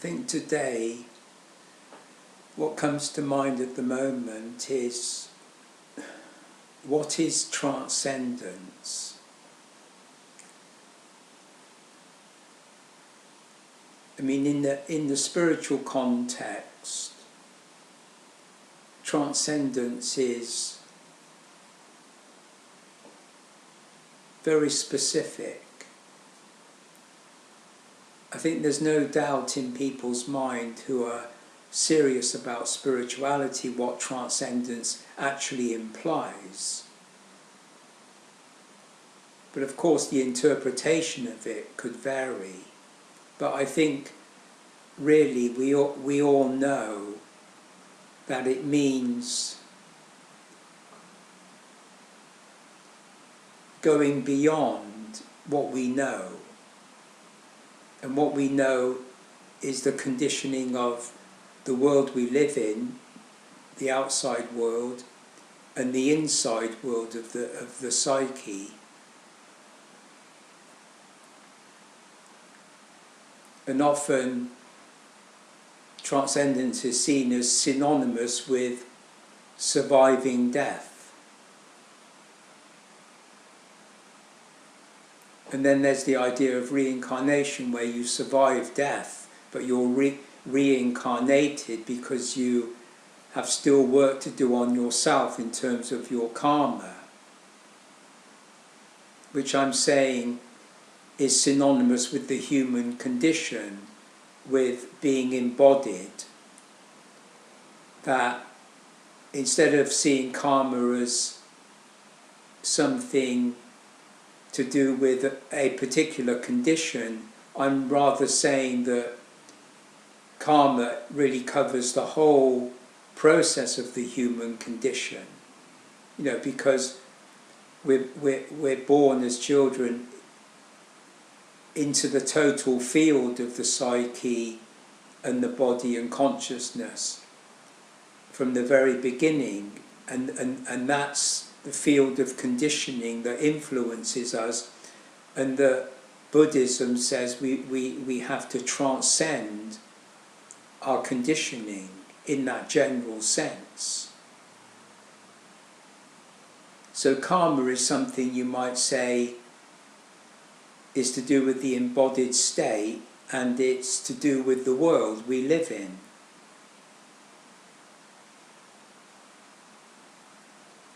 think today what comes to mind at the moment is, what is transcendence? I mean, in the spiritual context, transcendence is very specific. I think there's no doubt in people's mind who are serious about spirituality what transcendence actually implies. But of course the interpretation of it could vary. But I think really we all know that it means going beyond what we know. And what we know is the conditioning of the world we live in, the outside world, and the inside world of the psyche. And often transcendence is seen as synonymous with surviving death. And then there's the idea of reincarnation, where you survive death, but you're reincarnated because you have still work to do on yourself in terms of your karma, which I'm saying is synonymous with the human condition, with being embodied. That instead of seeing karma as something to do with a particular condition, I'm rather saying that karma really covers the whole process of the human condition. You know, because we're born as children into the total field of the psyche and the body and consciousness from the very beginning, and that's the field of conditioning that influences us, and that Buddhism says we have to transcend our conditioning in that general sense. So karma is something you might say is to do with the embodied state, and it's to do with the world we live in.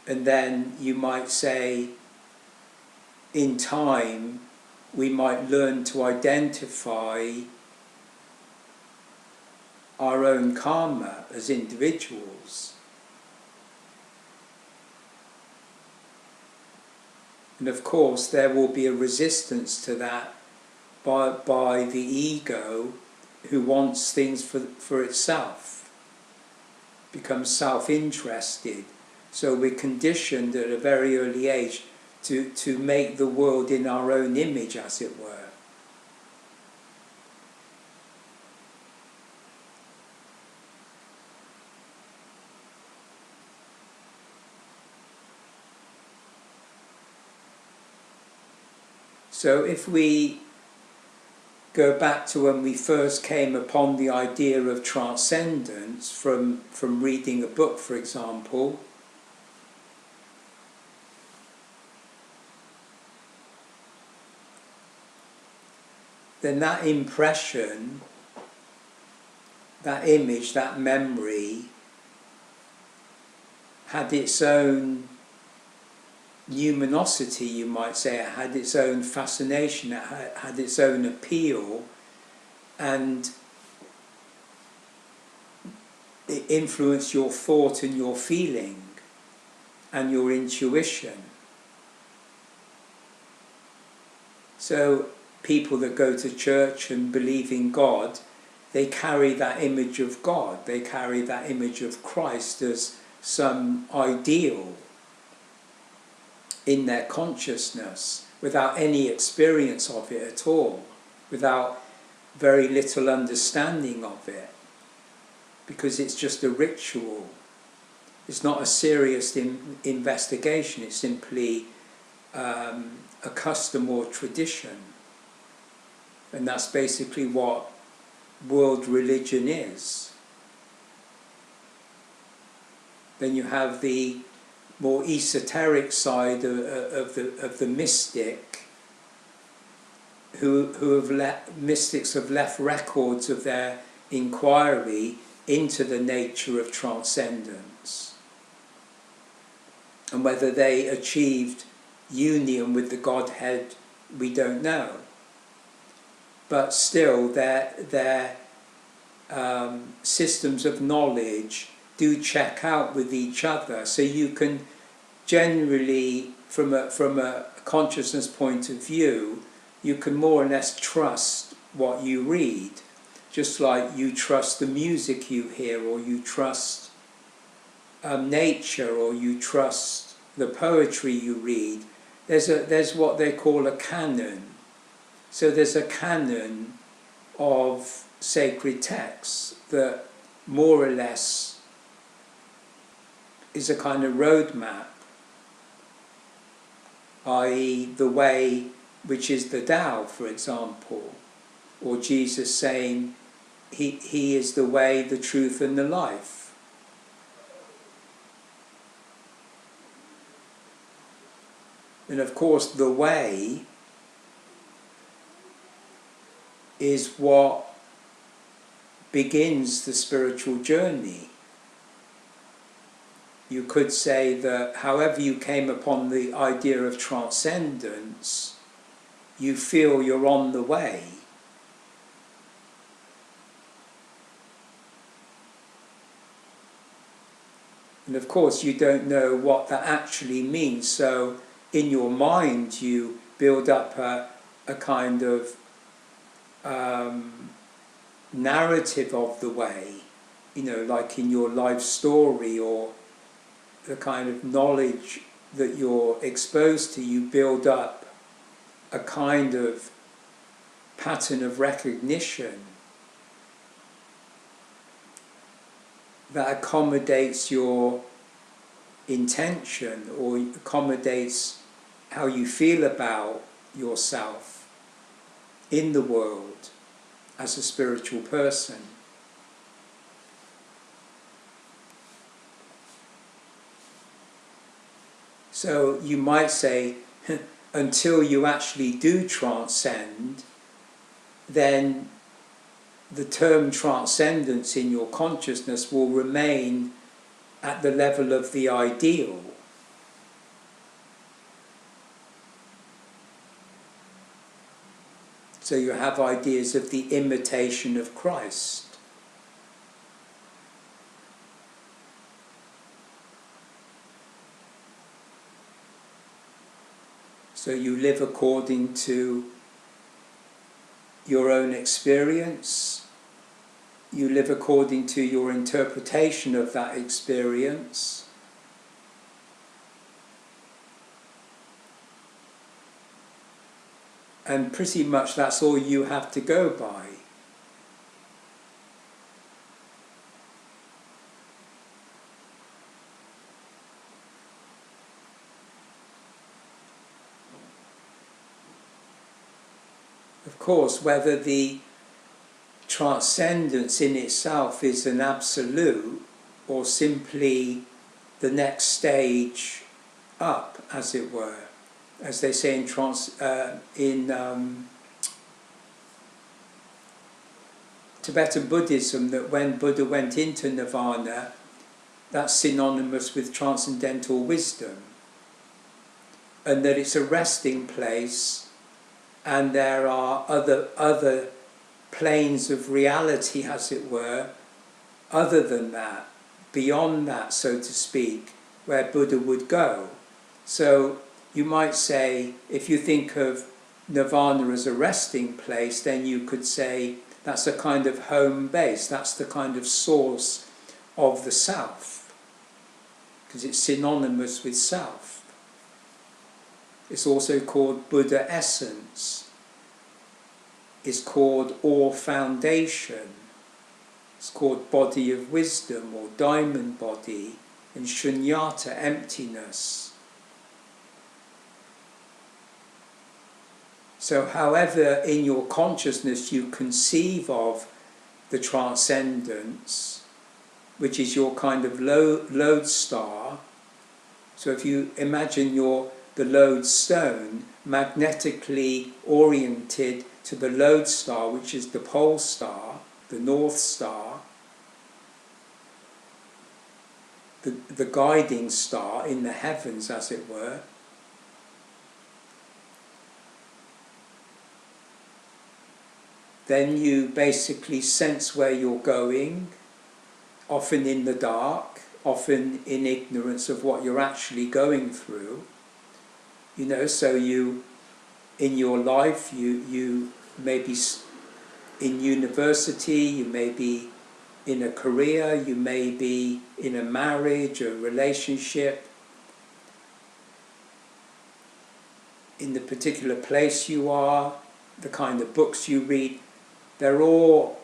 And then you might say, in time, we might learn to identify our own karma as individuals. And of course, there will be a resistance to that by the ego, who wants things for itself, becomes self-interested. So we're conditioned at a very early age to make the world in our own image, as it were. So if we go back to when we first came upon the idea of transcendence from reading a book, for example, then that impression, that image, that memory had its own numinosity, you might say. It had its own fascination, it had its own appeal, and it influenced your thought and your feeling and your intuition. So people that go to church and believe in God, they carry that image of God, they carry that image of Christ as some ideal in their consciousness, without any experience of it at all, without very little understanding of it, because it's just a ritual. It's not a serious investigation, it's simply a custom or tradition. And that's basically what world religion is. Then you have the more esoteric side of the mystic, mystics have left records of their inquiry into the nature of transcendence. And whether they achieved union with the Godhead, we don't know. But still, their systems of knowledge do check out with each other. So you can generally, from a consciousness point of view, you can more or less trust what you read. Just like you trust the music you hear, or you trust nature, or you trust the poetry you read. There's what they call a canon. So there's a canon of sacred texts that more or less is a kind of roadmap, i.e. the way, which is the Tao, for example, or Jesus saying he is the way, the truth and the life. And of course the way is what begins the spiritual journey. You could say that however you came upon the idea of transcendence, you feel you're on the way. And of course you don't know what that actually means, so in your mind you build up a kind of narrative of the way, like in your life story, or the kind of knowledge that you're exposed to. You build up a kind of pattern of recognition that accommodates your intention, or accommodates how you feel about yourself in the world as a spiritual person. So you might say, until you actually do transcend, then the term transcendence in your consciousness will remain at the level of the ideal. So you have ideas of the imitation of Christ. So you live according to your own experience. You live according to your interpretation of that experience. And pretty much that's all you have to go by. Of course, whether the transcendence in itself is an absolute, or simply the next stage up, as it were, as they say in Tibetan Buddhism, that when Buddha went into nirvana, that's synonymous with transcendental wisdom, and that it's a resting place, and there are other planes of reality, as it were, other than that, beyond that, so to speak, where Buddha would go. So you might say, if you think of nirvana as a resting place, then you could say that's a kind of home base, that's the kind of source of the self, because it's synonymous with self. It's also called Buddha essence. It's called All Foundation. It's called Body of Wisdom, or Diamond Body, and Shunyata, emptiness. So however in your consciousness you conceive of the Transcendence, which is your kind of lodestar. So if you imagine the lodestone magnetically oriented to the lodestar, which is the pole star, the North Star, the guiding star in the heavens, as it were, then you basically sense where you're going, often in the dark, often in ignorance of what you're actually going through. You know, so you, in your life, you may be in university, you may be in a career, you may be in a marriage, a relationship, in the particular place you are, the kind of books you read. They're all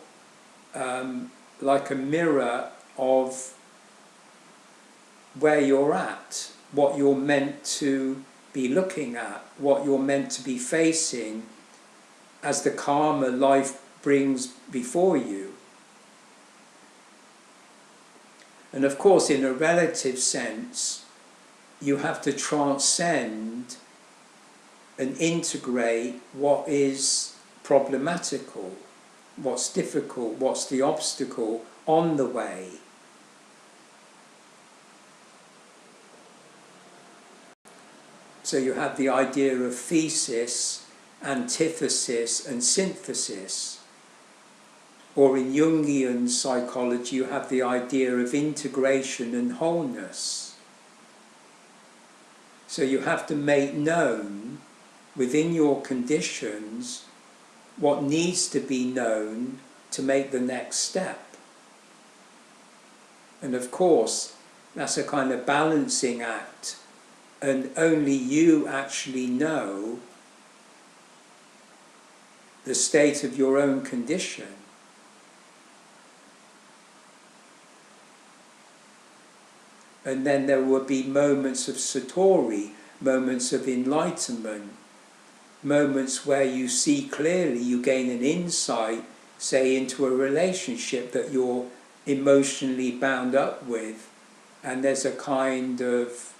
like a mirror of where you're at, what you're meant to be looking at, what you're meant to be facing as the karma life brings before you. And of course, in a relative sense, you have to transcend and integrate what is problematical, what's difficult, what's the obstacle on the way. So you have the idea of thesis, antithesis and synthesis. Or in Jungian psychology, you have the idea of integration and wholeness. So you have to make known within your conditions what needs to be known to make the next step. And of course, that's a kind of balancing act, and only you actually know the state of your own condition. And then there will be moments of satori, moments of enlightenment, moments where you see clearly, you gain an insight, say into a relationship that you're emotionally bound up with, and there's a kind of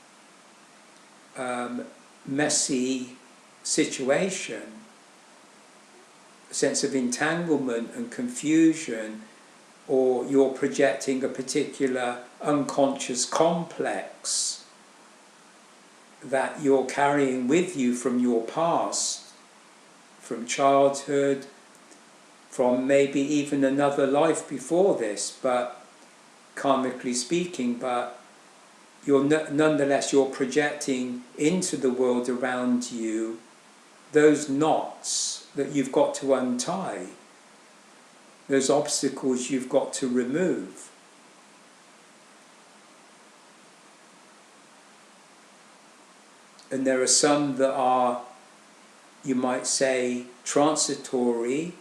messy situation, a sense of entanglement and confusion, or you're projecting a particular unconscious complex that you're carrying with you from your past, from childhood, from maybe even another life before this, but karmically speaking, but nonetheless you're projecting into the world around you those knots that you've got to untie, those obstacles you've got to remove. And there are some that are, you might say, transitory.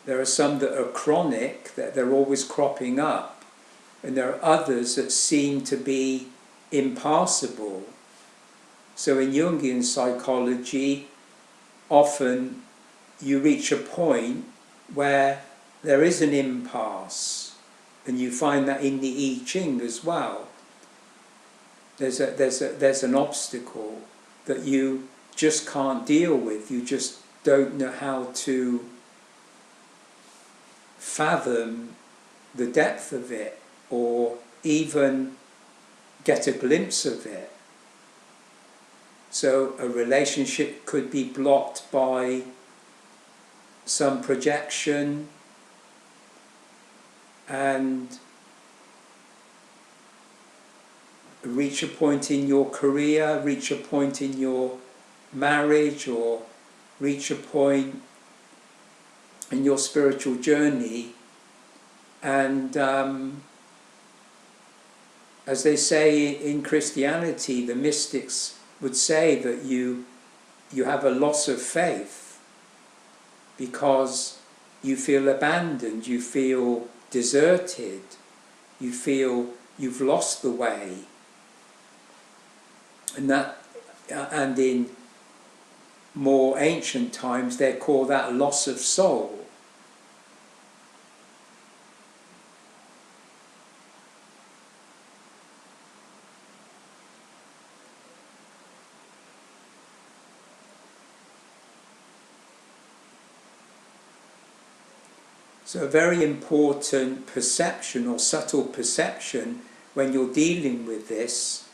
There are some that are chronic, that they're always cropping up. And there are others that seem to be impassable. So in Jungian psychology, often you reach a point where there is an impasse, and you find that in the I Ching as well. There's an obstacle that you just can't deal with. You just don't know how to fathom the depth of it, or even get a glimpse of it. So a relationship could be blocked by some projection, and reach a point in your career, reach a point in your marriage, or reach a point in your spiritual journey. And as they say in Christianity, the mystics would say that you have a loss of faith because you feel abandoned, you feel deserted, you feel you've lost the way. And in more ancient times they call that loss of soul. So a very important perception or subtle perception when you're dealing with this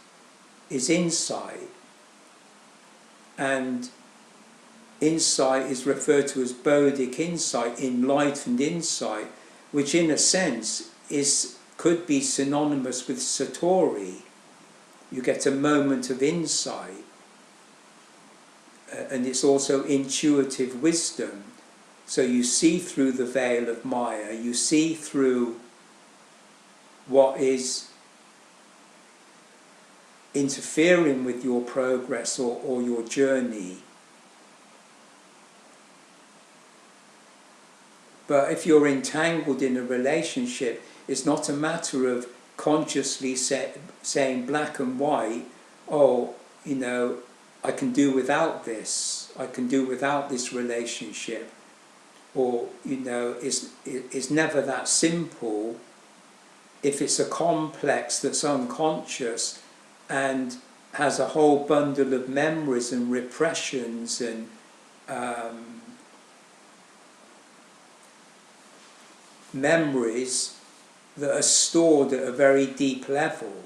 is insight. And insight is referred to as Bodhic insight, Enlightened Insight, which in a sense could be synonymous with Satori. You get a moment of insight, and it's also intuitive wisdom. So you see through the veil of Maya, you see through what is interfering with your progress or your journey. But if you're entangled in a relationship, it's not a matter of consciously saying black and white, oh, you know, I can do without this, I can do without this relationship. Or, you know, it's never that simple. If it's a complex that's unconscious and has a whole bundle of memories and repressions and memories that are stored at a very deep level.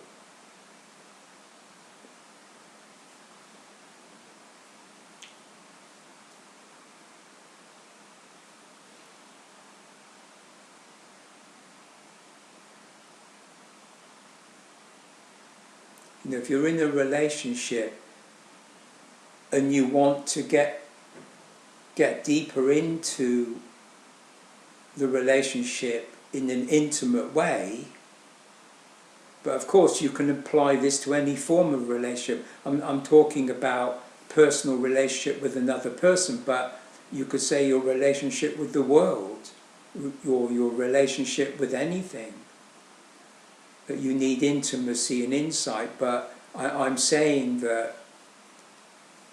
You know, if you're in a relationship and you want to get deeper into the relationship in an intimate way, but of course you can apply this to any form of relationship. I'm talking about personal relationship with another person, but you could say your relationship with the world, your relationship with anything. That you need intimacy and insight, but I'm saying that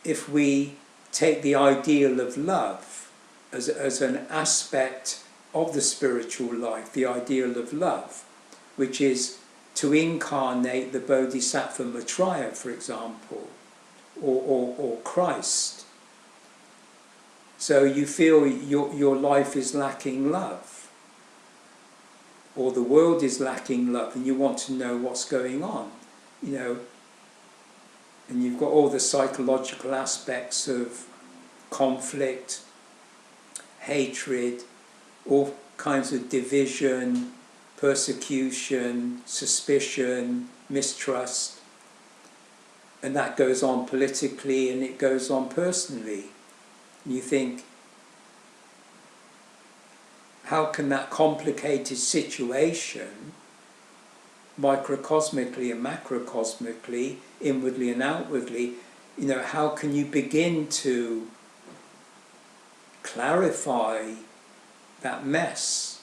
if we take the ideal of love as an aspect of the spiritual life, the ideal of love, which is to incarnate the Bodhisattva Maitreya, for example, or Christ. So you feel your life is lacking love, or the world is lacking love, and you want to know what's going on, you know, and you've got all the psychological aspects of conflict, hatred, all kinds of division, persecution, suspicion, mistrust, and that goes on politically and it goes on personally. And you think, how can that complicated situation, microcosmically and macrocosmically, inwardly and outwardly, you know, how can you begin to clarify that mess?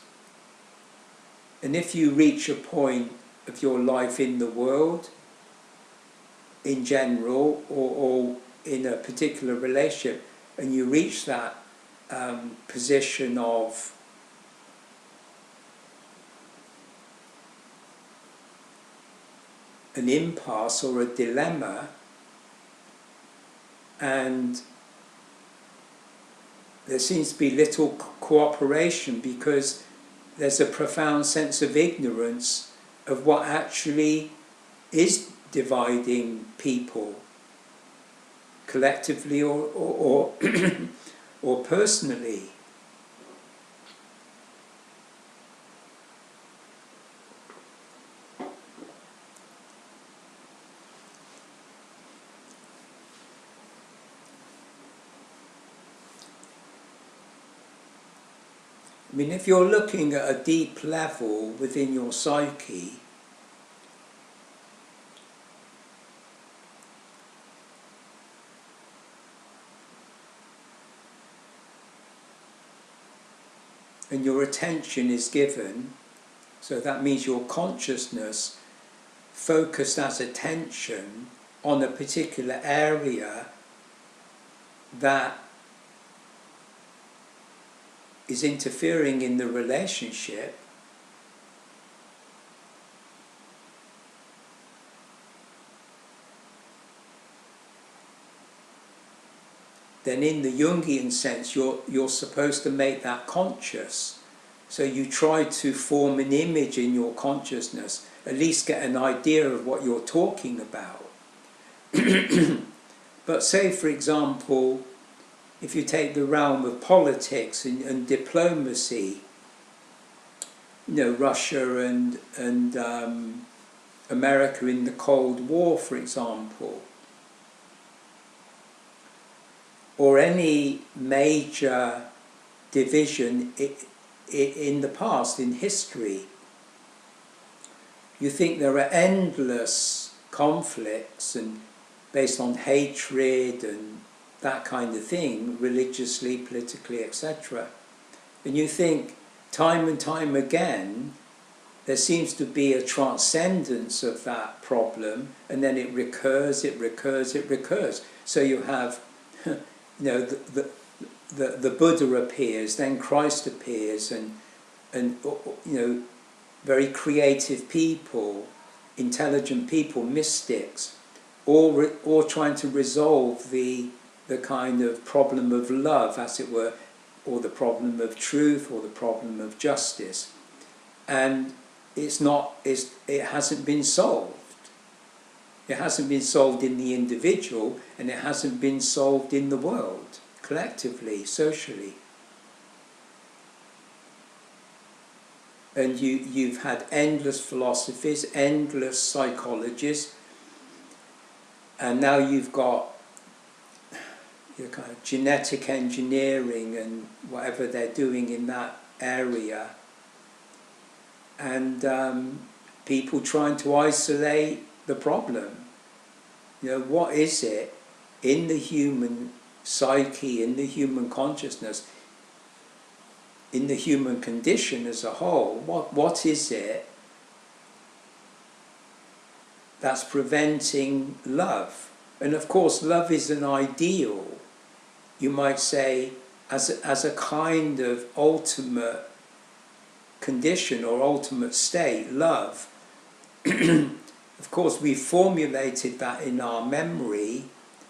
And if you reach a point of your life in the world, in general, or in a particular relationship, and you reach that position of an impasse or a dilemma, and there seems to be little cooperation because there's a profound sense of ignorance of what actually is dividing people, collectively or or personally. I mean, if you're looking at a deep level within your psyche, and your attention is given, so that means your consciousness focused as attention on a particular area that is interfering in the relationship, then in the Jungian sense you're supposed to make that conscious. So you try to form an image in your consciousness, at least get an idea of what you're talking about. But say, for example, if you take the realm of politics and diplomacy, Russia and America in the Cold War, for example, or any major division in the past, in history, you think there are endless conflicts and based on hatred and that kind of thing, religiously, politically, etc. And you think time and time again there seems to be a transcendence of that problem, and then it recurs, it recurs, it recurs. So you have, the Buddha appears, then Christ appears, and very creative people, intelligent people, mystics, all trying to resolve the kind of problem of love, as it were, or the problem of truth, or the problem of justice, and it hasn't been solved. It hasn't been solved in the individual, and it hasn't been solved in the world, collectively, socially. And you've had endless philosophies, endless psychologists, and now you've got your kind of genetic engineering and whatever they're doing in that area, and people trying to isolate the problem. What is it in the human psyche, in the human consciousness, in the human condition as a whole? What is it that's preventing love? And of course, love is an ideal, you might say, as a kind of ultimate condition or ultimate state, love. Of course, we formulated that in our memory,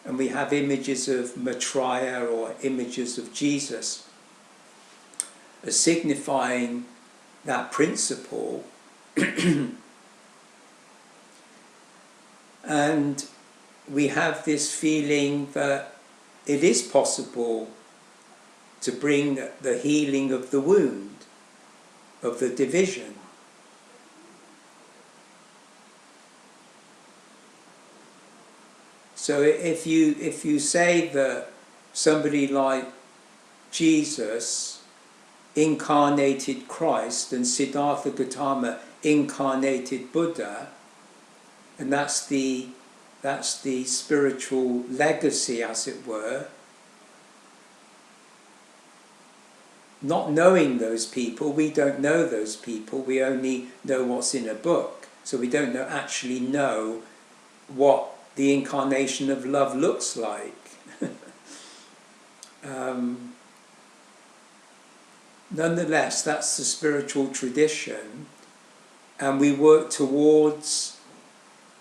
and we have images of Maitreya or images of Jesus as signifying that principle. And we have this feeling that it is possible to bring the healing of the wound, of the division. So if you say that somebody like Jesus incarnated Christ and Siddhartha Gautama incarnated Buddha, and that's the spiritual legacy, as it were, not knowing those people, we don't know those people, we only know what's in a book, so we don't actually know what the incarnation of love looks like. Nonetheless, that's the spiritual tradition, and we work towards,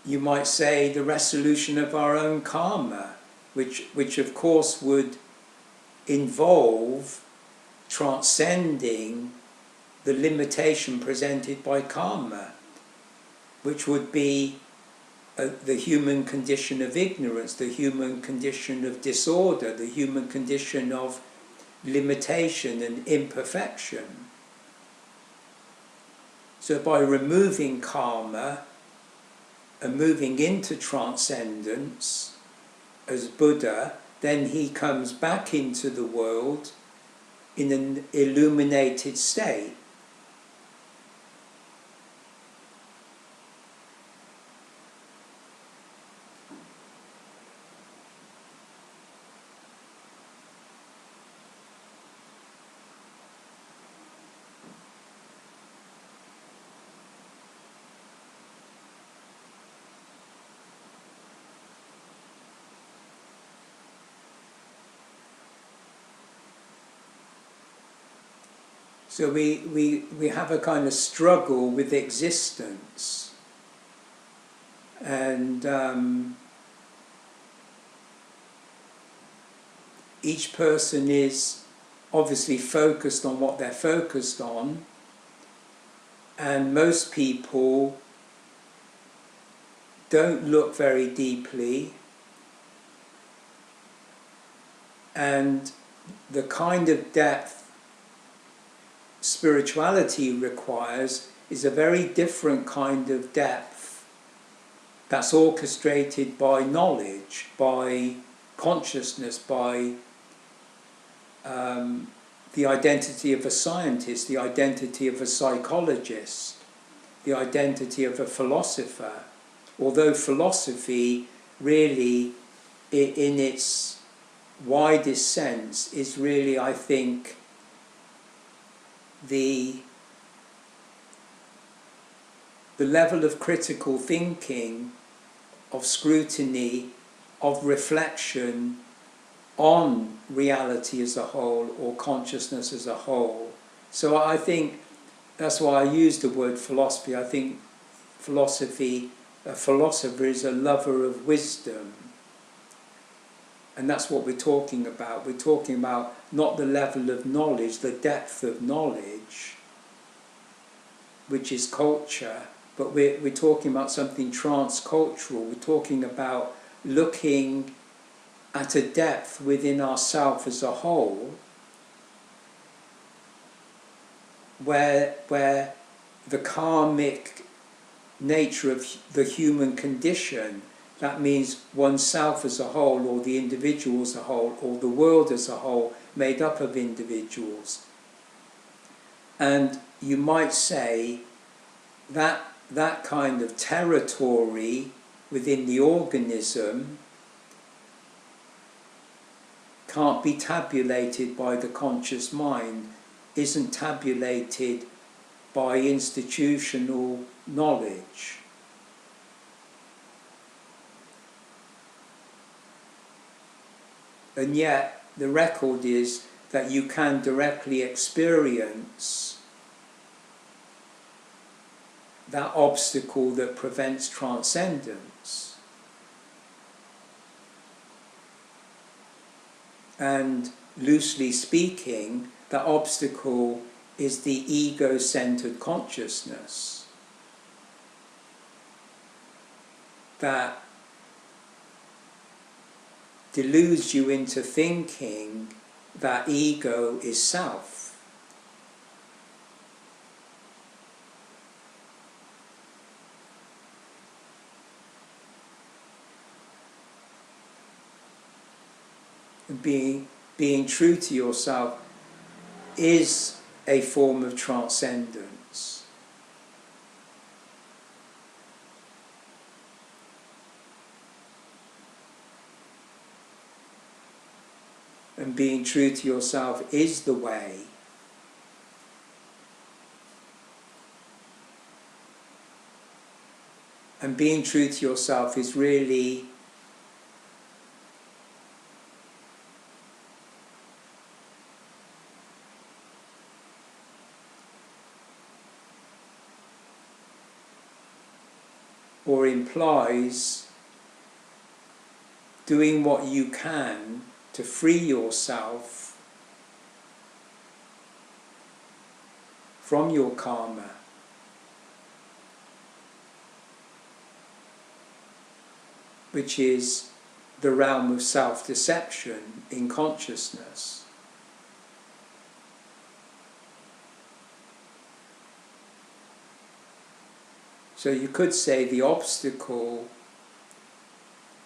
you might say, the resolution of our own karma, which of course would involve transcending the limitation presented by karma, which would be the human condition of ignorance, the human condition of disorder, the human condition of limitation and imperfection. So by removing karma and moving into transcendence as Buddha, then he comes back into the world in an illuminated state. So we have a kind of struggle with existence, and each person is obviously focused on what they're focused on, and most people don't look very deeply, and the kind of depth spirituality requires is a very different kind of depth that's orchestrated by knowledge, by consciousness, by the identity of a scientist, the identity of a psychologist, the identity of a philosopher. Although philosophy really, in its widest sense, is really, I think, the level of critical thinking, of scrutiny, of reflection on reality as a whole, or consciousness as a whole. So I think that's why I use the word philosophy. I think philosophy, a philosopher is a lover of wisdom. And that's what we're talking about. We're talking about not the level of knowledge, the depth of knowledge, which is culture, but we're talking about something transcultural. We're talking about looking at a depth within ourselves as a whole, where the karmic nature of the human condition, that means oneself as a whole, or the individual as a whole, or the world as a whole, made up of individuals. And you might say that that kind of territory within the organism can't be tabulated by the conscious mind, isn't tabulated by institutional knowledge. And yet the record is that you can directly experience that obstacle that prevents transcendence. And loosely speaking, that obstacle is the ego-centered consciousness that deludes you into thinking that ego is self. And being true to yourself is a form of transcendence. And being true to yourself is the way. And being true to yourself is really or implies doing what you can to free yourself from your karma, which is the realm of self-deception in consciousness. So you could say the obstacle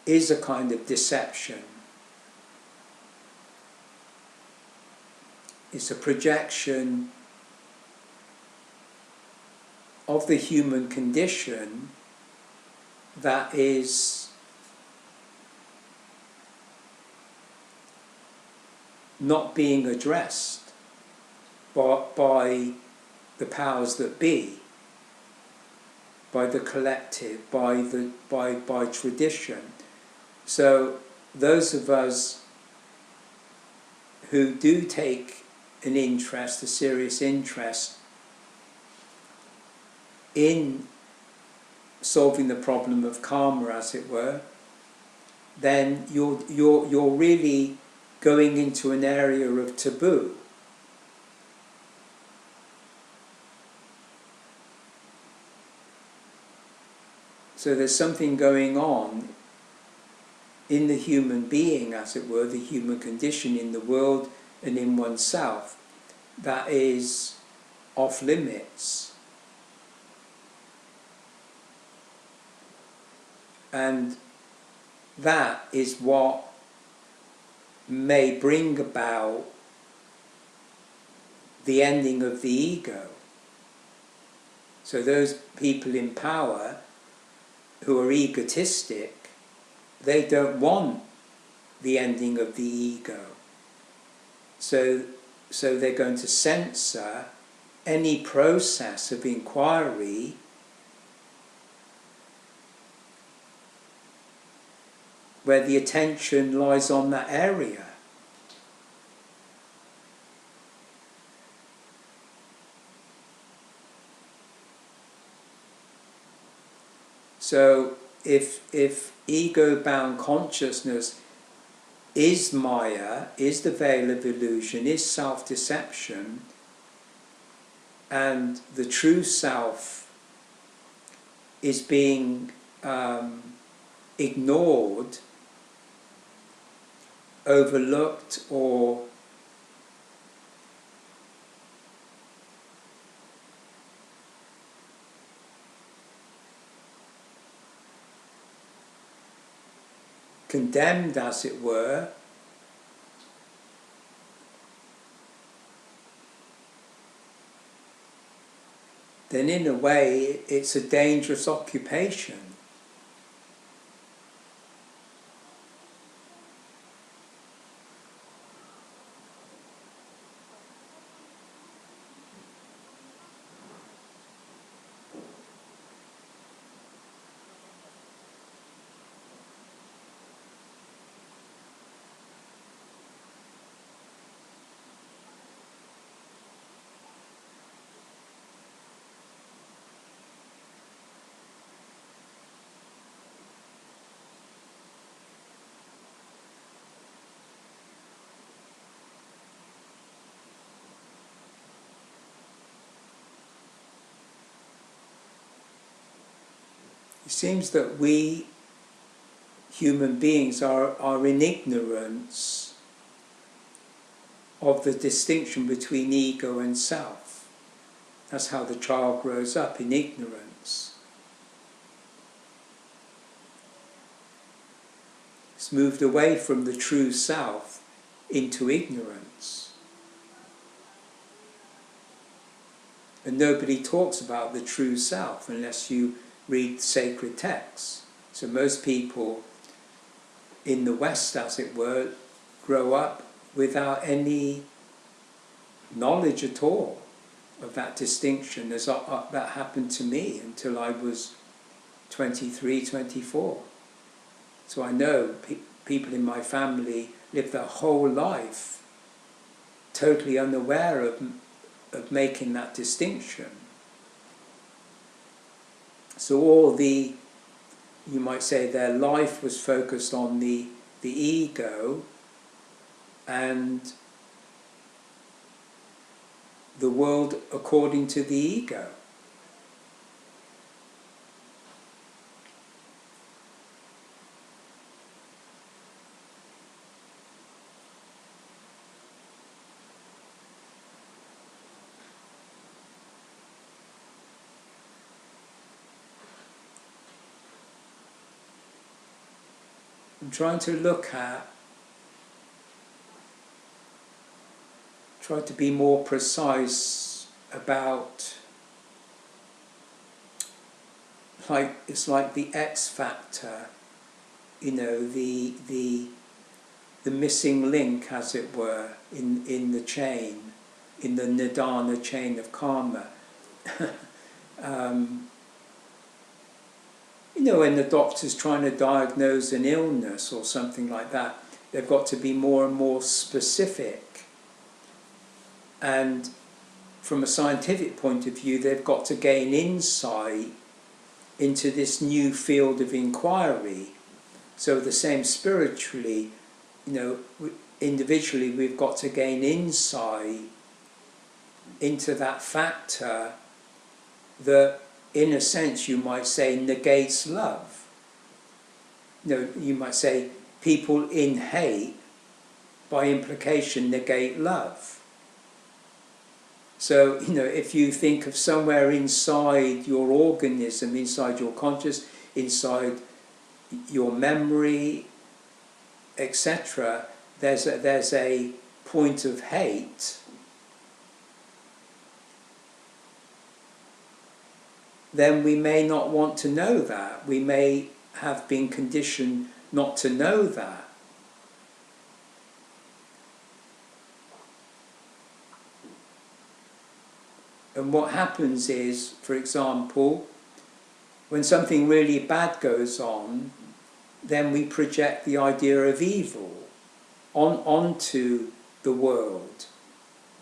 is a kind of deception. It's a projection of the human condition that is not being addressed by the powers that be, by the collective, by tradition. So those of us who do take an interest, a serious interest in solving the problem of karma, as it were, then you're really going into an area of taboo. So there's something going on in the human being, as it were, the human condition, in the world and in oneself, that is off limits. And that is what may bring about the ending of the ego. So those people in power who are egotistic, they don't want the ending of the ego. So they're going to censor any process of inquiry where the attention lies on that area. So if ego-bound consciousness is Maya, is the veil of illusion, is self-deception, and the true self is being ignored, overlooked, or condemned, as it were, then in a way it's a dangerous occupation. It seems that we human beings are in ignorance of the distinction between ego and self. That's how the child grows up, in ignorance. It's moved away from the true self into ignorance. And nobody talks about the true self unless you read sacred texts. So most people in the West, as it were, grow up without any knowledge at all of that distinction, as that happened to me until I was 23, 24. So I know people in my family live their whole life totally unaware of making that distinction. So all you might say, their life was focused on the ego and the world according to the ego. I'm trying to try to be more precise about, it's like the X factor, you know, the missing link, as it were, in the chain, in the nidana chain of karma. You know, when the doctor's trying to diagnose an illness or something like that, they've got to be more and more specific. And from a scientific point of view, they've got to gain insight into this new field of inquiry. So the same spiritually, you know, individually we've got to gain insight into that factor that in a sense, you might say, negates love. You might say people in hate, by implication, negate love. So, if you think of somewhere inside your organism, inside your conscious, inside your memory, etc., there's a point of hate, then we may not want to know that. We may have been conditioned not to know that. And what happens is, for example, when something really bad goes on, then we project the idea of evil onto the world,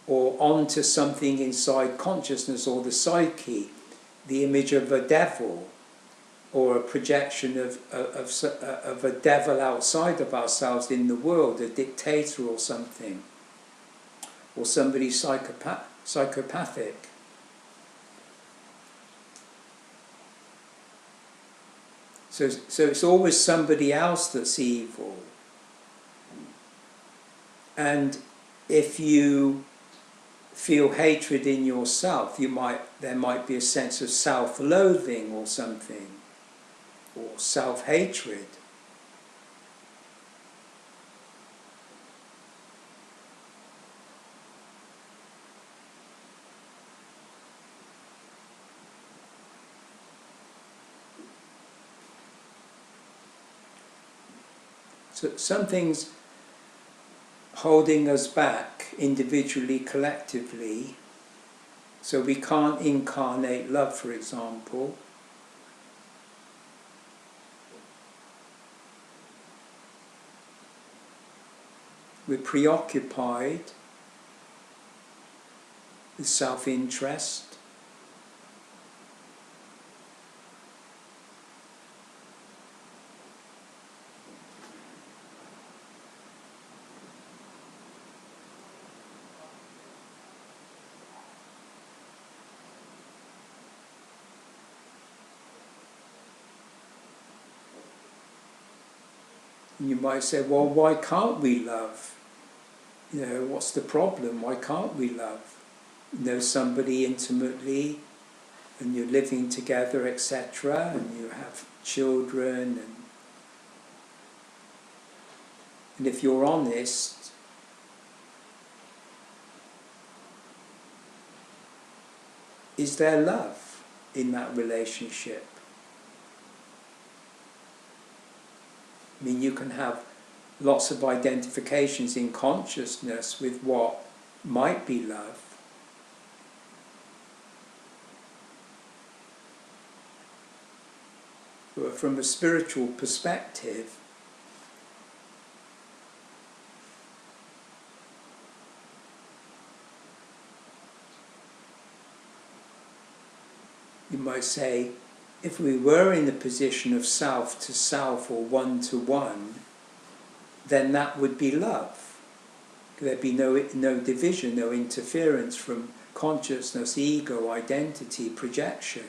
or onto something inside consciousness or the psyche, the image of a devil, or a projection of a devil outside of ourselves in the world, a dictator or something, or somebody psychopathic. So it's always somebody else that's evil. And if you feel hatred in yourself, there might be a sense of self-loathing or something, or self-hatred. So something's holding us back individually, collectively, so we can't incarnate love, for example. We're preoccupied with self-interest. And you might say, well, why can't we love? What's the problem? Why can't we love? Know somebody intimately, and you're living together, etc., and you have children, and if you're honest, is there love in that relationship? I mean, you can have lots of identifications in consciousness with what might be love. But from a spiritual perspective, you might say, if we were in the position of self to self or one to one, then that would be love. There'd be no division, no interference from consciousness, ego, identity, projection.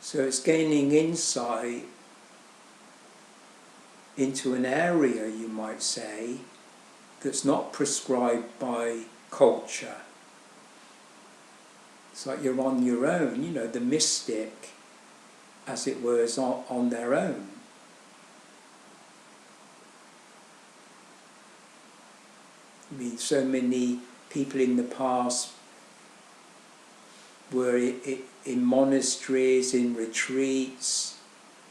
So it's gaining insight into an area, you might say, that's not prescribed by culture. It's like you're on your own, the mystic, as it were, is on their own. I mean, so many people in the past were in monasteries, in retreats,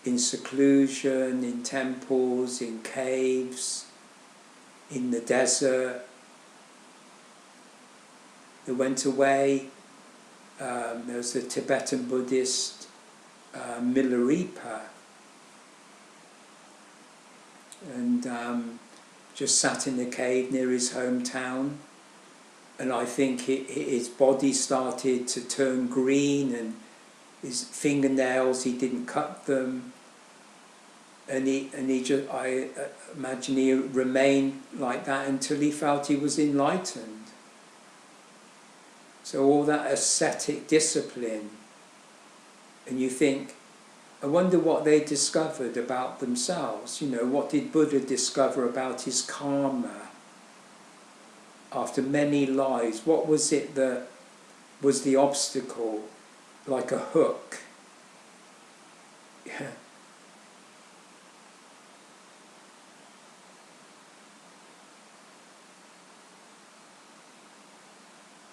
in seclusion, in temples, in caves, in the desert. They went away. There was a Tibetan Buddhist, Milarepa, and just sat in a cave near his hometown And I think his body started to turn green, and his fingernails, he didn't cut them. And he just, I imagine he remained like that until he felt he was enlightened. So all that ascetic discipline, and you think, I wonder what they discovered about themselves. You know, what did Buddha discover about his karma after many lives? What was it that was the obstacle, like a hook? Yeah.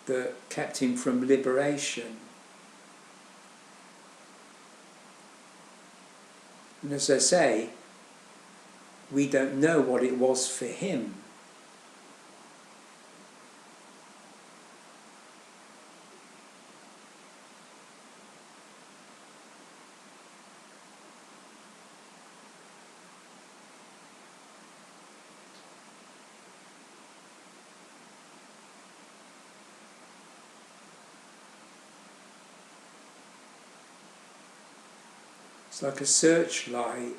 That kept him from liberation. And as I say, we don't know what it was for him. It's like a searchlight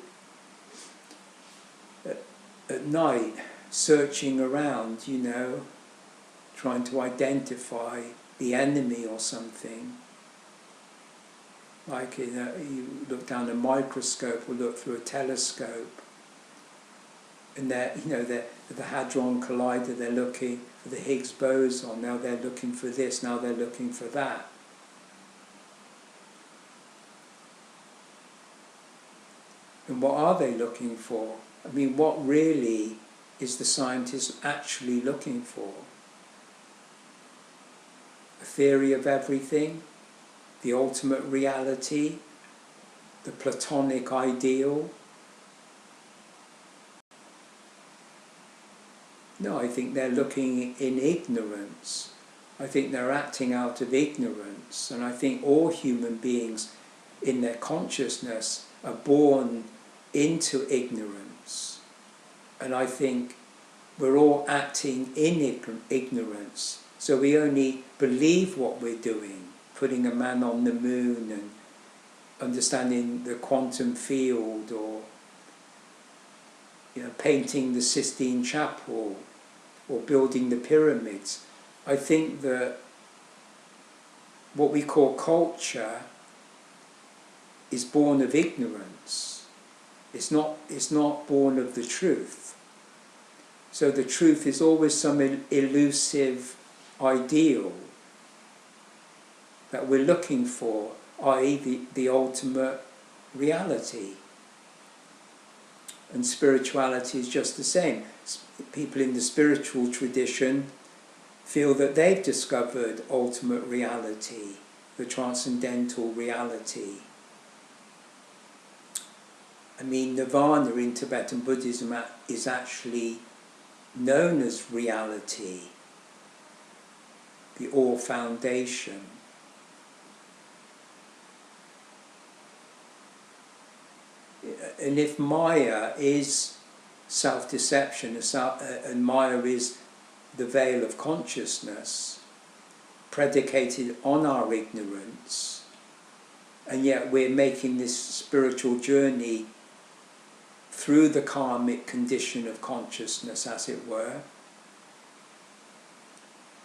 at night, searching around, you know, trying to identify the enemy or something. Like you look down a microscope or look through a telescope, and they're, you know, they're at the Hadron Collider, they're looking for the Higgs boson, now they're looking for this, now they're looking for that. And what are they looking for? I mean, what really is the scientist actually looking for? A theory of everything? The ultimate reality? The Platonic ideal? No, I think they're looking in ignorance. I think they're acting out of ignorance. And I think all human beings in their consciousness are born into ignorance. And I think we're all acting in ignorance. So we only believe what we're doing, putting a man on the moon and understanding the quantum field, or, you know, painting the Sistine Chapel or building the pyramids. I think that what we call culture is born of ignorance. It's not born of the truth. So the truth is always some elusive ideal that we're looking for, i.e. the ultimate reality. And spirituality is just the same. People in the spiritual tradition feel that they've discovered ultimate reality, the transcendental reality. I mean, nirvana in Tibetan Buddhism is actually known as reality, the all foundation. And if Maya is self-deception, and Maya is the veil of consciousness predicated on our ignorance, and yet we're making this spiritual journey through the karmic condition of consciousness, as it were.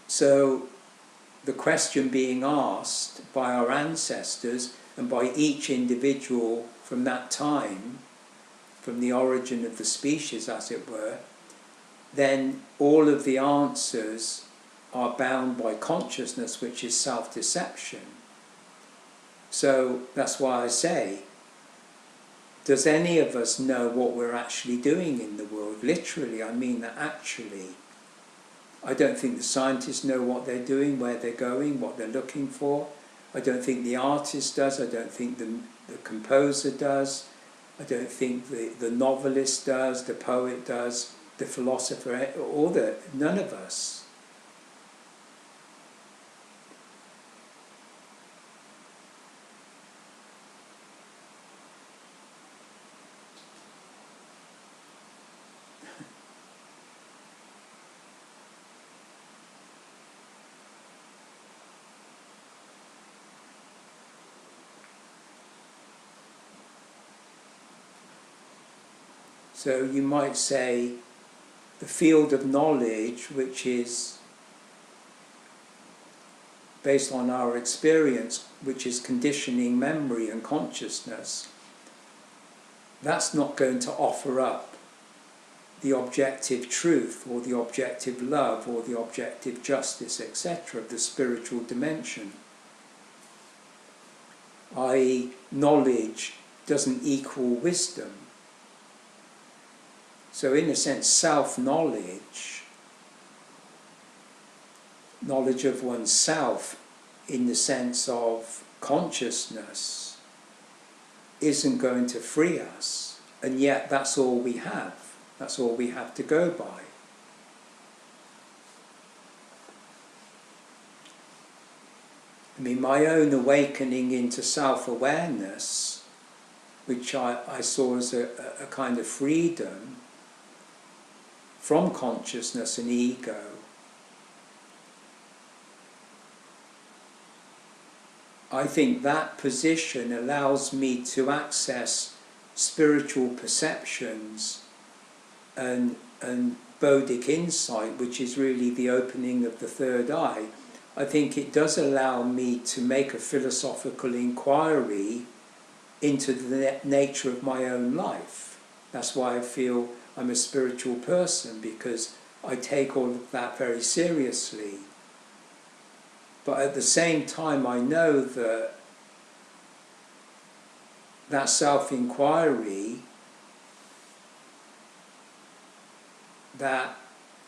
So the question being asked by our ancestors and by each individual from that time, from the origin of the species, as it were, then all of the answers are bound by consciousness, which is self-deception. So that's why I say, does any of us know what we're actually doing in the world? Literally, I mean that actually. I don't think the scientists know what they're doing, where they're going, what they're looking for. I don't think the artist does. I don't think the composer does. I don't think the novelist does, the poet does, the philosopher, none of us. So you might say the field of knowledge, which is based on our experience, which is conditioning, memory and consciousness, that's not going to offer up the objective truth or the objective love or the objective justice, etc., of the spiritual dimension. I.e., knowledge doesn't equal wisdom. So in a sense, self-knowledge, knowledge of oneself in the sense of consciousness, isn't going to free us, and yet that's all we have. That's all we have to go by. I mean, my own awakening into self-awareness, which I saw as a kind of freedom from consciousness and ego, I think that position allows me to access spiritual perceptions and Bodhic insight, which is really the opening of the third eye. I think it does allow me to make a philosophical inquiry into the nature of my own life. That's why I feel I'm a spiritual person, because I take all of that very seriously. But at the same time, I know that that self-inquiry, that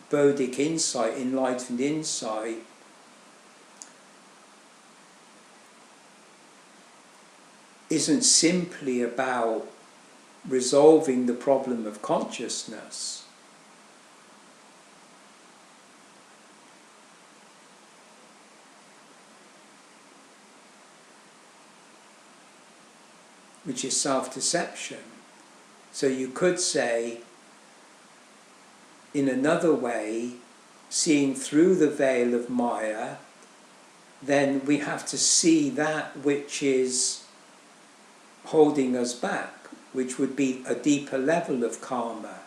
Bodhic insight, enlightened insight, isn't simply about resolving the problem of consciousness. Which is self-deception. So you could say, in another way, seeing through the veil of Maya, then we have to see that which is holding us back, which would be a deeper level of karma.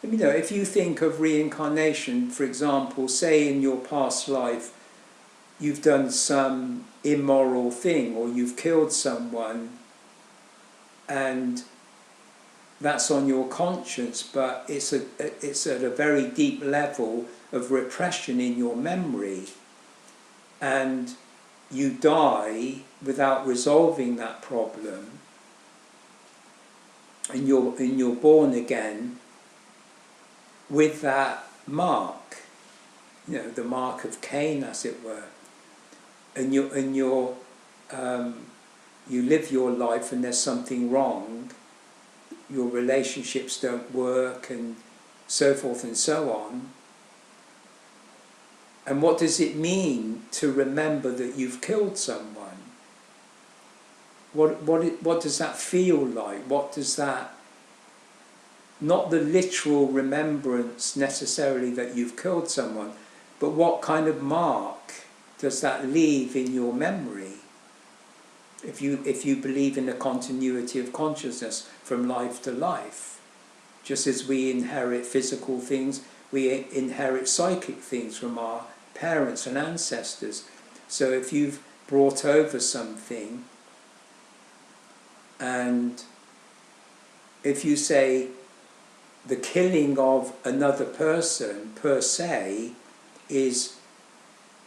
You know, if you think of reincarnation, for example, say in your past life, you've done some immoral thing or you've killed someone, and that's on your conscience, but it's at a very deep level of repression in your memory, and you die without resolving that problem, and you're born again with that mark, you know, the mark of Cain, as it were. And you live your life and there's something wrong, your relationships don't work and so forth and so on. And what does it mean to remember that you've killed someone? What does that feel like? What does that, not the literal remembrance necessarily that you've killed someone, but what kind of mark does that leave in your memory? If you believe in a continuity of consciousness from life to life, just as we inherit physical things, we inherit psychic things from our parents and ancestors. So if you've brought over something, and if you say the killing of another person per se is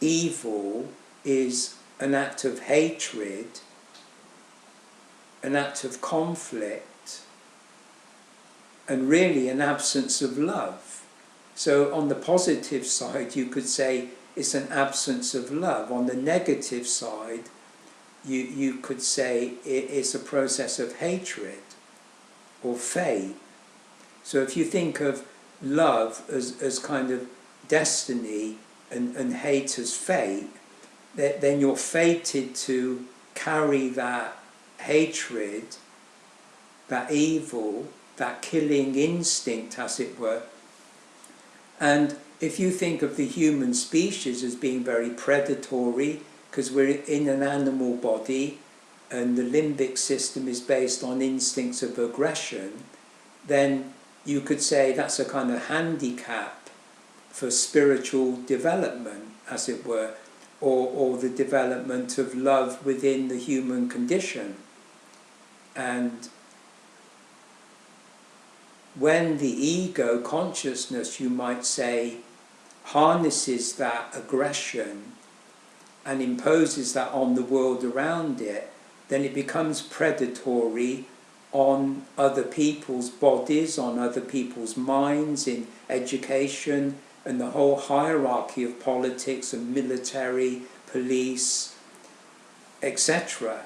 evil, is an act of hatred, an act of conflict, and really an absence of love. So on the positive side, you could say it's an absence of love. On the negative side, you could say it's a process of hatred or fate. So if you think of love as kind of destiny and hate as fate, then you're fated to carry that hatred, that evil, that killing instinct, as it were. And if you think of the human species as being very predatory, because we're in an animal body, and the limbic system is based on instincts of aggression, then you could say that's a kind of handicap for spiritual development, as it were, or the development of love within the human condition. And when the ego consciousness, you might say, harnesses that aggression and imposes that on the world around it, then it becomes predatory on other people's bodies, on other people's minds, in education, and the whole hierarchy of politics and military, police, etc.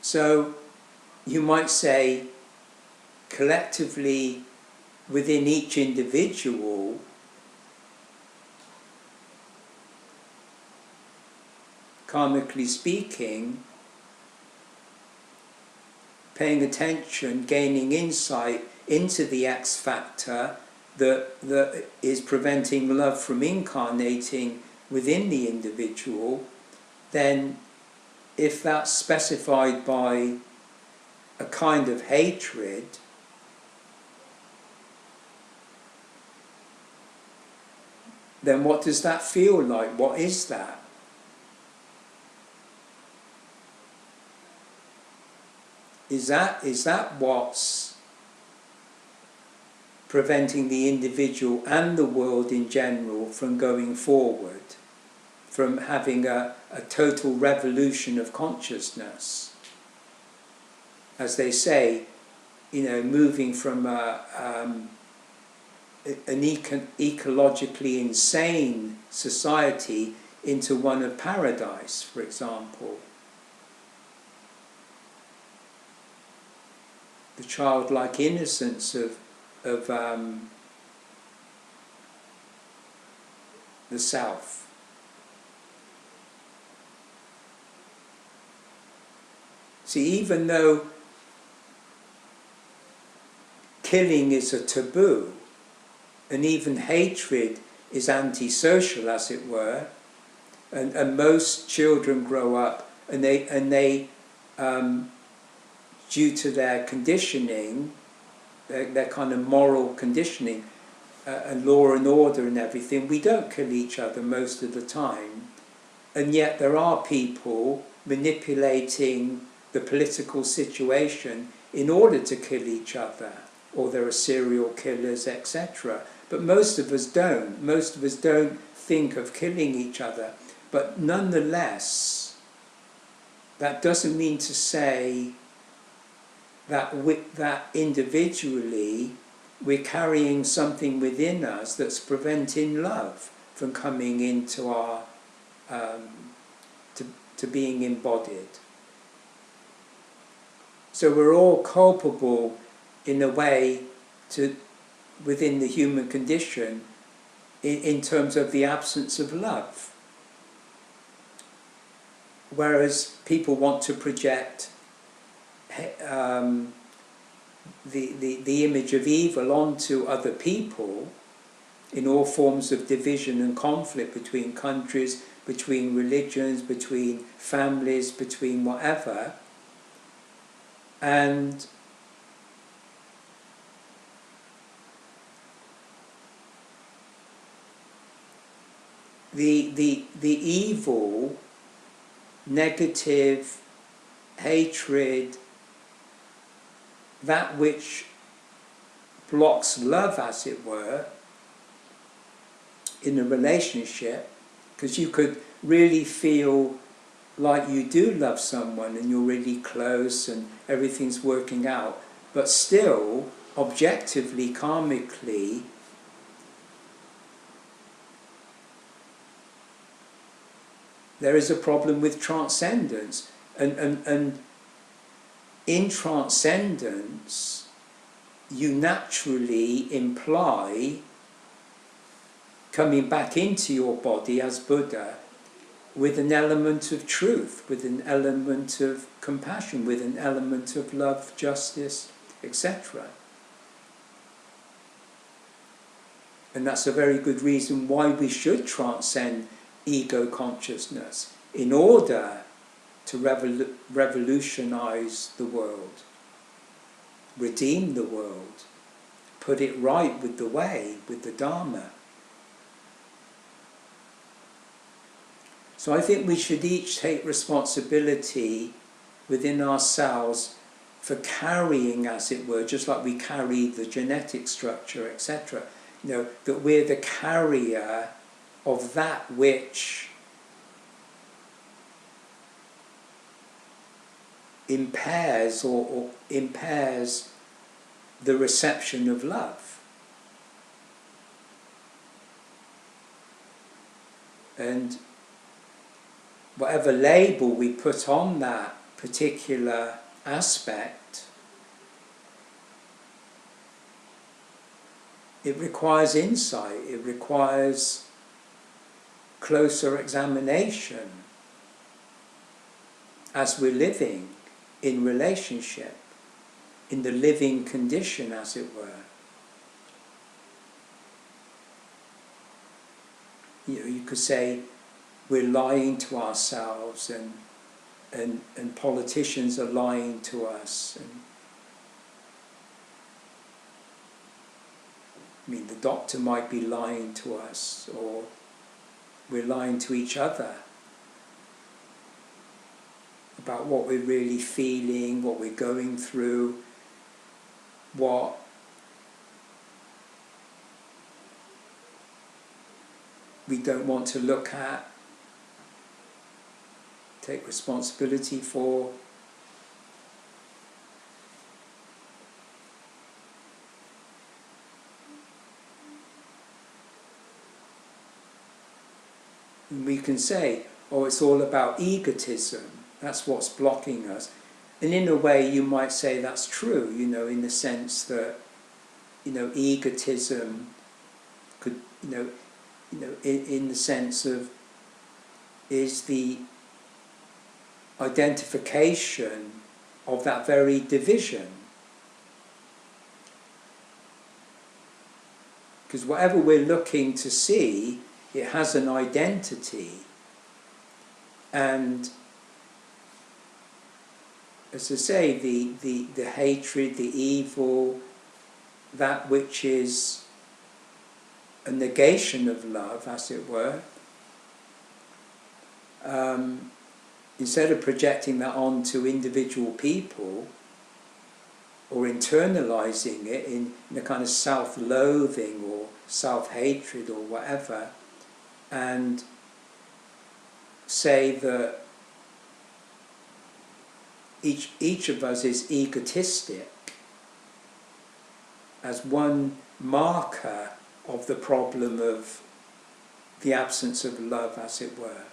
So you might say, collectively, within each individual, karmically speaking, paying attention, gaining insight into the X factor that is preventing love from incarnating within the individual, then if that's specified by a kind of hatred, then what does that feel like? What is that? Is that what's preventing the individual and the world in general from going forward, from having a total revolution of consciousness? As they say, moving from an ecologically insane society into one of paradise, for example. The childlike innocence of the self. See, even though killing is a taboo, and even hatred is antisocial, as it were, and most children grow up and they due to their conditioning, their kind of moral conditioning, and law and order and everything, we don't kill each other most of the time. And yet there are people manipulating the political situation in order to kill each other, or there are serial killers, etc. But most of us don't. Most of us don't think of killing each other. But nonetheless, that doesn't mean to say that individually we're carrying something within us that's preventing love from coming into our to being embodied. So we're all culpable in a way within the human condition in terms of the absence of love. Whereas people want to project the image of evil onto other people in all forms of division and conflict between countries, between religions, between families, between whatever. And the evil, negative, hatred, that which blocks love, as it were, in a relationship, because you could really feel like you do love someone and you're really close and everything's working out, but still, objectively, karmically, there is a problem with transcendence. And in transcendence, you naturally imply coming back into your body as Buddha with an element of truth, with an element of compassion, with an element of love, justice, etc. And that's a very good reason why we should transcend ego consciousness, in order to revolutionize the world, redeem the world, put it right with the way, with the Dharma. So I think we should each take responsibility within ourselves for carrying, as it were, just like we carry the genetic structure, etc., that we're the carrier of that which impairs or impairs the reception of love. And whatever label we put on that particular aspect, it requires insight, it requires closer examination as we're living in relationship, in the living condition, as it were. You could say we're lying to ourselves, and politicians are lying to us. And the doctor might be lying to us, or we're lying to each other about what we're really feeling, what we're going through, what we don't want to look at, take responsibility for. And we can say, oh, it's all about egotism, that's what's blocking us. And in a way you might say that's true, in the sense that, egotism could, in the sense of, is the identification of that very division. Because whatever we're looking to see, it has an identity. And as I say, the hatred, the evil, that which is a negation of love, as it were, instead of projecting that onto individual people or internalizing it in a kind of self-loathing or self-hatred or whatever, and say that each of us is egotistic as one marker of the problem of the absence of love, as it were.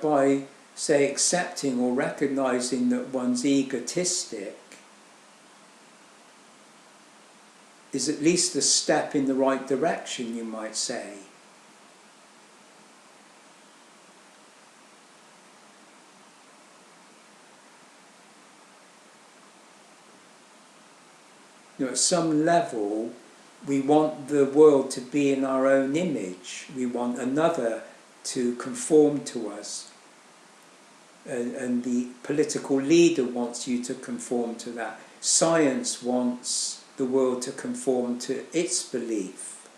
By, say, accepting or recognizing that one's egotistic is at least a step in the right direction, you might say. At some level, we want the world to be in our own image. We want another to conform to us. And the political leader wants you to conform to that. Science wants the world to conform to its belief.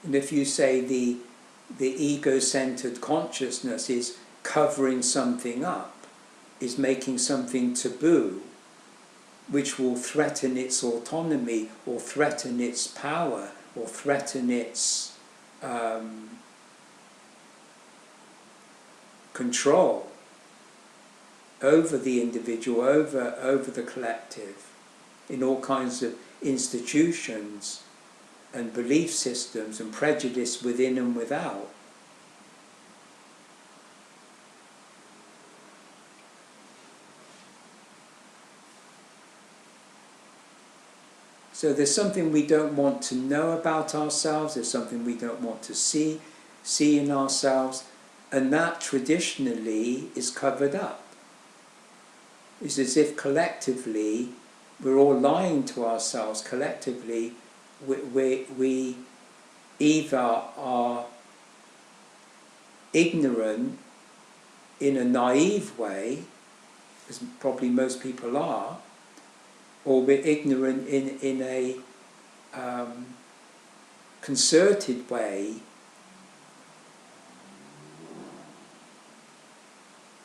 And if you say the ego-centered consciousness is covering something up, is making something taboo, which will threaten its autonomy or threaten its power or threaten its control over the individual, over the collective, in all kinds of institutions and belief systems and prejudice within and without. So there's something we don't want to know about ourselves, there's something we don't want to see in ourselves, and that traditionally is covered up. It's as if collectively we're all lying to ourselves. Collectively we either are ignorant in a naive way, as probably most people are, or we're ignorant in a concerted way,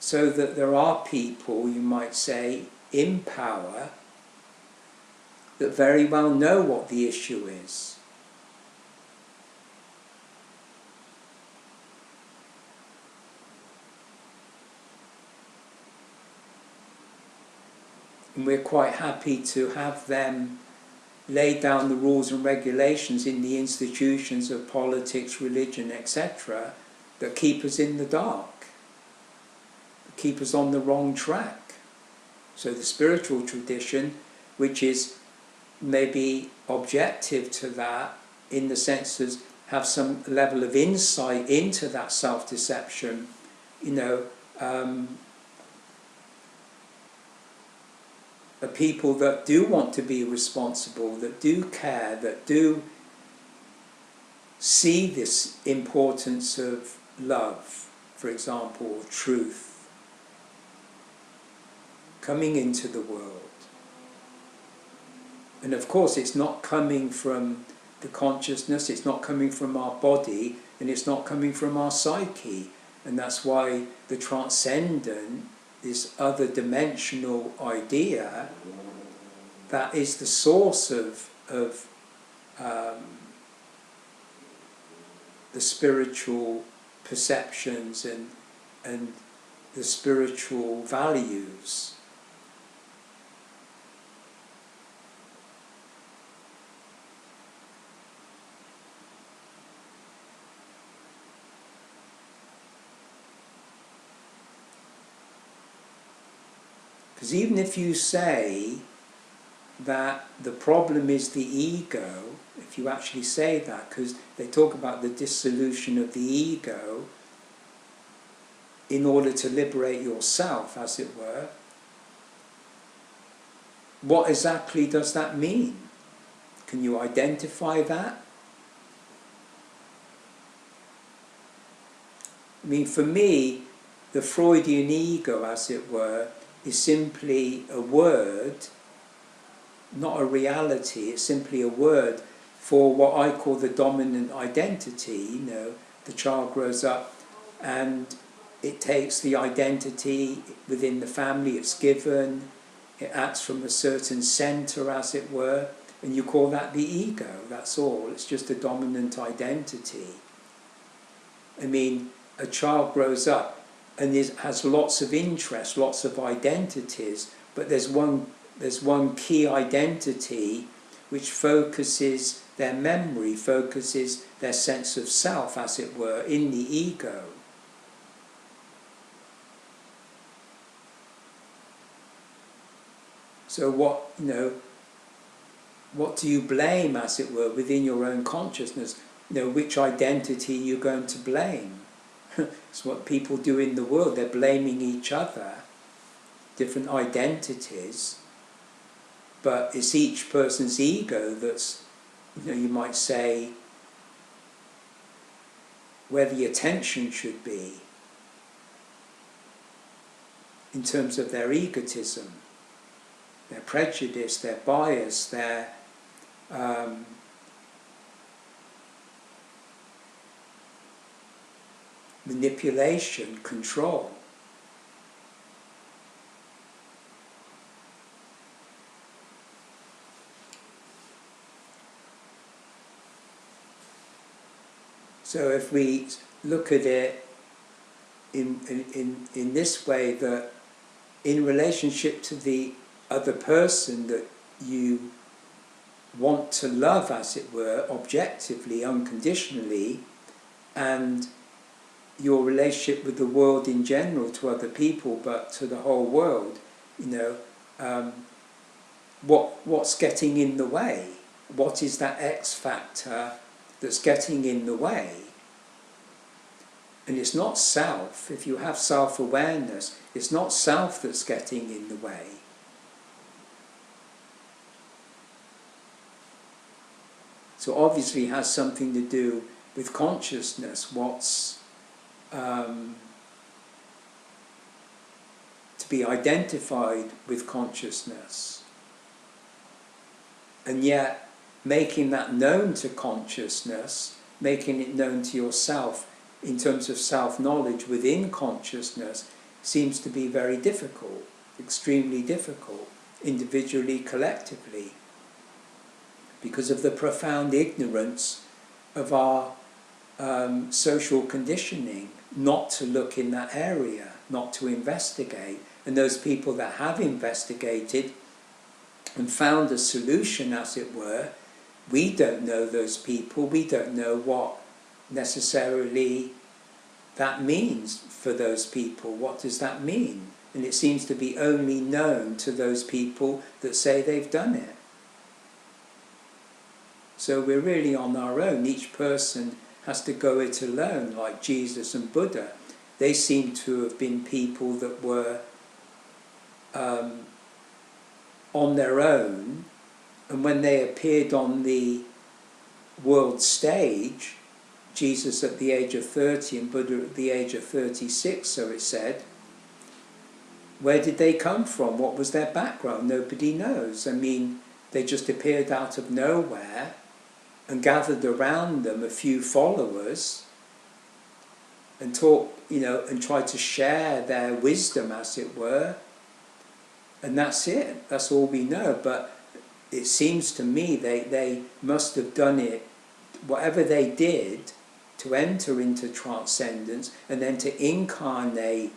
so that there are people, you might say, in power that very well know what the issue is. And we're quite happy to have them lay down the rules and regulations in the institutions of politics, religion, etc., that keep us in the dark, that keep us on the wrong track. So the spiritual tradition, which is maybe objective to that, in the sense of have some level of insight into that self-deception, are people that do want to be responsible, that do care, that do see this importance of love, for example, truth, coming into the world. And of course it's not coming from the consciousness, it's not coming from our body, and it's not coming from our psyche. And that's why the transcendent, this other dimensional idea, that is the source of the spiritual perceptions and the spiritual values. Because even if you say that the problem is the ego, if you actually say that, because they talk about the dissolution of the ego in order to liberate yourself, as it were, what exactly does that mean? Can you identify that? I mean, for me, the Freudian ego, as it were, is simply a word, not a reality. It's simply a word for what I call the dominant identity. The child grows up and it takes the identity within the family it's given, it acts from a certain centre, as it were, and you call that the ego. That's all. It's just a dominant identity. I mean, a child grows up and has lots of interests, lots of identities, but there's one key identity which focuses their memory, focuses their sense of self, as it were, in the ego. So what do you blame, as it were, within your own consciousness? Which identity you're going to blame? It's what people do in the world. They're blaming each other, different identities, but it's each person's ego that's, you might say, where the attention should be in terms of their egotism, their prejudice, their bias, their manipulation, control. So if we look at it in this way, that in relationship to the other person that you want to love, as it were, objectively, unconditionally, and your relationship with the world in general, to other people, but to the whole world, what's getting in the way? what is that X factor that's getting in the way? And it's not self. If you have self-awareness, it's not self that's getting in the way. So obviously it has something to do with consciousness, what's to be identified with consciousness. And yet making that known to consciousness, making it known to yourself in terms of self-knowledge within consciousness, seems to be very difficult, extremely difficult, individually, collectively, because of the profound ignorance of our social conditioning, not to look in that area, not to investigate. And those people that have investigated and found a solution, as it were, we don't know those people, we don't know what necessarily that means for those people. What does that mean? And it seems to be only known to those people that say they've done it. So we're really on our own. Each person has to go it alone, like Jesus and Buddha. They seem to have been people that were on their own, and when they appeared on the world stage, Jesus at the age of 30 and Buddha at the age of 36, so it said, where did they come from? What was their background? Nobody knows. I mean, they just appeared out of nowhere and gathered around them a few followers and taught, and tried to share their wisdom, as it were. And that's it. That's all we know. But it seems to me they must have done it, whatever they did, to enter into transcendence and then to incarnate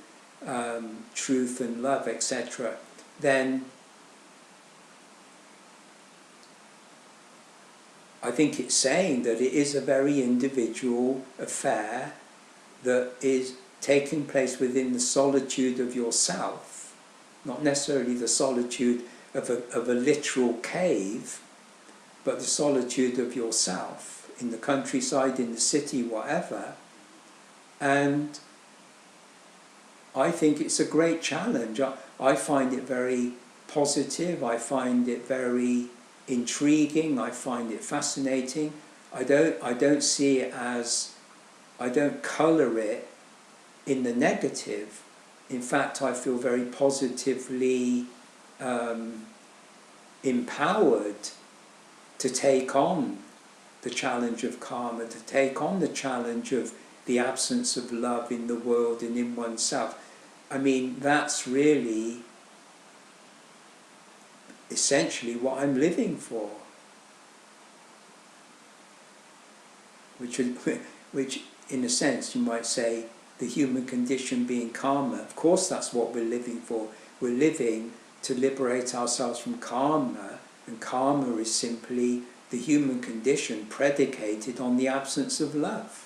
truth and love, etc. Then I think it's saying that it is a very individual affair that is taking place within the solitude of yourself, not necessarily the solitude of a literal cave, but the solitude of yourself, in the countryside, in the city, whatever. And I think it's a great challenge. I find it very positive, I find it very intriguing, I find it fascinating. I don't see it as, I don't colour it in the negative. In fact, I feel very positively empowered to take on the challenge of karma, to take on the challenge of the absence of love in the world and in oneself. I mean, that's really essentially what I'm living for. Which in a sense you might say, the human condition being karma. Of course that's what we're living for. We're living to liberate ourselves from karma, and karma is simply the human condition predicated on the absence of love.